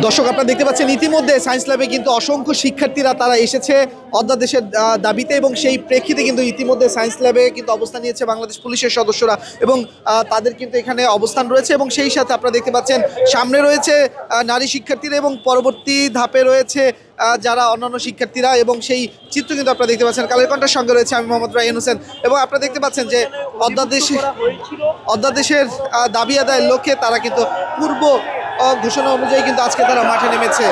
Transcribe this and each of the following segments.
দর্শক আপনারা দেখতে পাচ্ছেন ইতিমধ্যে সায়েন্স ল্যাবে কিন্তু অসংখ্য শিক্ষার্থীরা তারা এসেছে অধ্যাদেশের দাবিতে এবং সেই প্রেক্ষিতে কিন্তু ইতিমধ্যে সায়েন্স ল্যাবে কিন্তু অবস্থান নিয়েছে বাংলাদেশ পুলিশের সদস্যরা এবং তাদের কিন্তু এখানে অবস্থান রয়েছে এবং সেই সাথে আপনারা দেখতে পাচ্ছেন সামনে রয়েছে নারী শিক্ষার্থীরা এবং পরবর্তী ধাপে রয়েছে যারা অন্যান্য শিক্ষার্থীরা এবং সেই চিত্র কিন্তু আপনারা দেখতে পাচ্ছেন। কালের কণ্ঠের সঙ্গে রয়েছে আমি মোহাম্মদ রায়হান হোসেন এবং আপনারা দেখতে পাচ্ছেন যে অধ্যাদেশের দাবি আদায়ের লক্ষ্যে তারা কিন্তু পূর্ব ঘোষণা অনুযায়ী কিন্তু আজকে তারা মাঠে নেমেছে।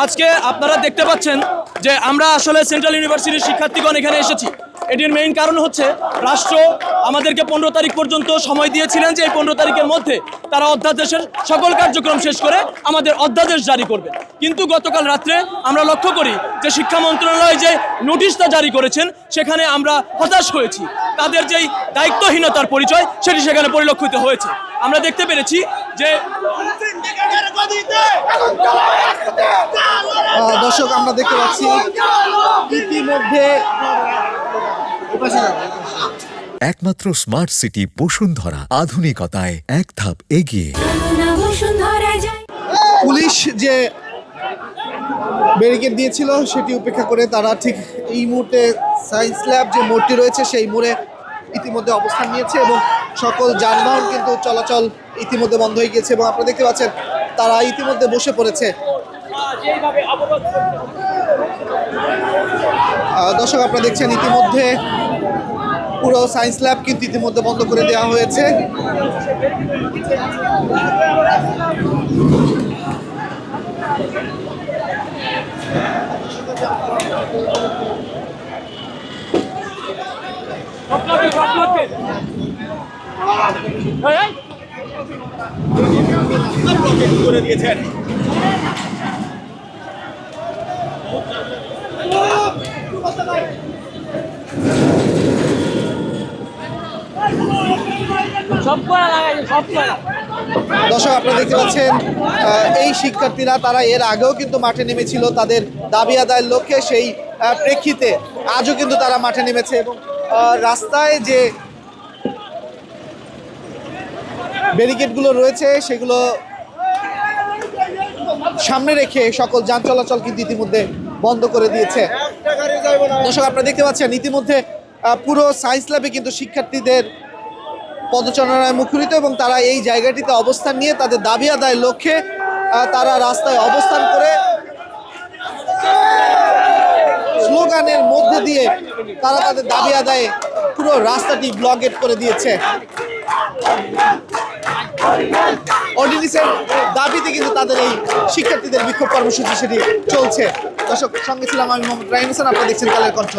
আজকে আপনারা দেখতে পাচ্ছেন যে আমরা আসলে সেন্ট্রাল ইউনিভার্সিটির শিক্ষার্থীগণ এখানে এসেছি। এটির মেইন কারণ হচ্ছে রাষ্ট্র আমাদেরকে 15 তারিখ পর্যন্ত সময় দিয়েছিলেন যে এই 15 তারিখের মধ্যে তারা অধ্যাদেশের সকল কার্যক্রম শেষ করে আমাদের অধ্যাদেশ জারি করবে। কিন্তু গতকাল রাত্রে আমরা লক্ষ্য করি যে শিক্ষা মন্ত্রণালয় যে নোটিশটা জারি করেছেন সেখানে আমরা হতাশ হয়েছি। তাদের যেই দায়িত্বহীনতার পরিচয় সেটি সেখানে পরিলক্ষিত হয়েছে। আমরা দেখতে পেরেছি যে দর্শক আমরা দেখতে পাচ্ছি ইতিমধ্যে একমাত্র স্মার্ট সিটি বসুন্ধরা, আধুনিকতায় এক ধাপ এগিয়ে। পুলিশ যে ব্যারিকেড দিয়েছিল সেটি উপেক্ষা করে তারা ঠিক এই মুহূর্তে সায়েন্স ল্যাব যে মোড়টি রয়েছে সেই মোড়ে ইতিমধ্যে অবস্থান নিয়েছে এবং সকল যানবাহন কিন্তু চলাচল ইতিমধ্যে বন্ধ হয়ে গিয়েছে এবং আপনারা দেখতে পাচ্ছেন তারা ইতিমধ্যে বসে পড়েছে। দর্শক আপনারা দেখছেন ইতিমধ্যে পুরো সায়েন্স ল্যাব কিন্তু ইতিমধ্যে বন্ধ করে দেওয়া হয়েছে। করে দিয়েছেন দর্শক আপনারা দেখতে পাচ্ছেন এই শিক্ষার্থীরা তারা এর আগেও কিন্তু মাঠে নেমেছিল তাদের দাবি আদায়ের লক্ষ্যে। সেই প্রেক্ষিতে আজও কিন্তু তারা মাঠে নেমেছে এবং রাস্তায় যে ব্যারিকেডগুলো রয়েছে সেগুলো সামনে রেখে সকল যান চলাচল কিন্তু ইতিমধ্যে বন্ধ করে দিয়েছে। দর্শক আপনারা দেখতে পাচ্ছেন ইতিমধ্যে পুরো সায়েন্স ল্যাবে কিন্তু শিক্ষার্থীদের পদচারণায় মুখরিত এবং তারা এই জায়গাটিতে অবস্থান নিয়ে তাদের দাবি আদায়ের লক্ষ্যে তারা রাস্তায় অবস্থান করে স্লোগানের মধ্যে দিয়ে তারা তাদের দাবি আদায়ে পুরো রাস্তাটি ব্লকেট করে দিয়েছে। অর্ডিন্যান্সের দাবিতে কিন্তু তাদের এই শিক্ষার্থীদের বিক্ষোভ কর্মসূচি সেটি চলছে। দর্শক সঙ্গে ছিলাম আমি মোহাম্মদ রায়হান হোসেন, আপনারা দেখছেন কালের কণ্ঠ।